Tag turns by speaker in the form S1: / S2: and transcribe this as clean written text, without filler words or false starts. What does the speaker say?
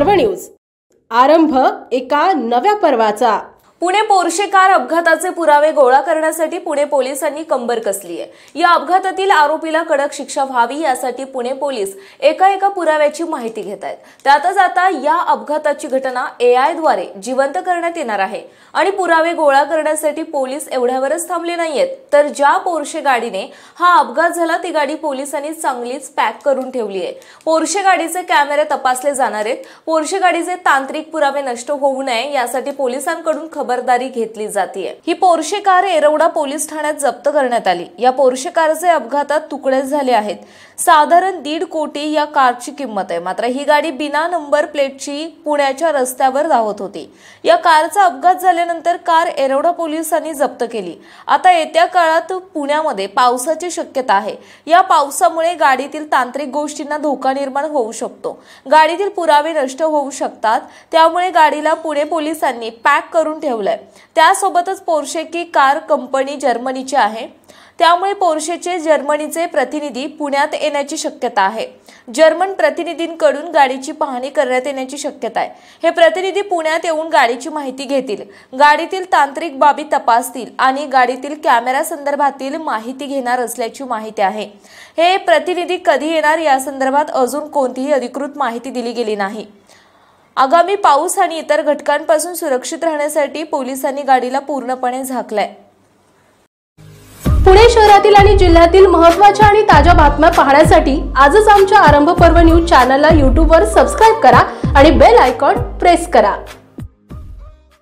S1: पर्व न्यूज। आरंभ एका नव्या पर्वाचा।
S2: पुणे पोर्शे कार अपघाताचे पुरावे गोळा करण्यासाठी पुणे पोलिसांनी कंबर कसली आहे। या अपघातातील आरोपीला कडक शिक्षा व्हावी यासाठी पुणे पोलीस एका पुराव्याची माहिती घेत आहेत। त्यातच आता या अपघाताची घटना AI द्वारे जिवंत करण्यात येणार आहे आणि पुरावे गोळा करण्यासाठी पोलीस एवढ्यावरच थांबले नाहीयेत, तर ज्या पोर्शे गाडीने हा अपघात झाला ती गाडी पोलिसांनी चांगलीच पॅक करून ठेवली आहे। पोर्शे गाडीचे कॅमेरे तपासले जाणार आहेत। पोर्शे गाडीचे तांत्रिक पुरावे नष्ट होऊ नये यासाठी पोलिसांकडून खबरदारी घेतली जाते। ही पोर्शे कार येरवडा पोलीस ठाण्यात जप्त करण्यात आली। या पोर्शे कारचे अपघातात तुकडे झाले आहेत। साधारण 1.5 कोटी या कारची किंमत आहे। मात्र ही गाडी बिना नंबर प्लेटची पुण्याच्या रस्त्यावर धावत होती। या कारचा अपघात झाल्यानंतर कार येरवडा पोलिसांनी जप्त केली। आता येत्या काळात पुण्यामध्ये पावसाची शक्यता आहे। या पावसामुळे गाडीतील तांत्रिक गोष्टींना धोका निर्माण होऊ शकतो। गाडीतील पुरावे नष्ट होऊ शकतात। त्यामुळे गाडीला पुणे पोलिसांनी पॅक करून ठेवलंय। त्यासोबतच पोर्शे की कार कंपनी जर्मनीची आहे। त्यामुळे पोर्शेचे जर्मनीचे प्रतिनिधी पुण्यात येण्याची शक्यता आहे। जर्मन प्रतिनिधींकडून गाडीची पाहणी करण्यात येण्याची शक्यता आहे। हे प्रतिनिधी पुण्यात येऊन गाडीची माहिती घेतील, गाडीतील तांत्रिक बाबी तपासतील आणि गाडीतील कॅमेरा संदर्भातील माहिती घेणार असल्याची माहिती आहे। हे प्रतिनिधी कधी येणार या संदर्भात अजून कोणतीही अधिकृत माहिती दिली गेली नाही। आगामी पाऊस आणि इतर घटकांपासून सुरक्षित राहण्यासाठी पोलिसांनी गाडीला पूर्णपणे झाकलंय।
S1: पुणे शहरातील आणि जिल्ह्यातील महत्त्वाच्या आणि ताज्या बातम्या पाहण्यासाठी आजच आमच्या आरंभ पर्व न्यूज चॅनलला YouTube वर सबस्क्राइब करा आणि बेल आयकॉन प्रेस करा।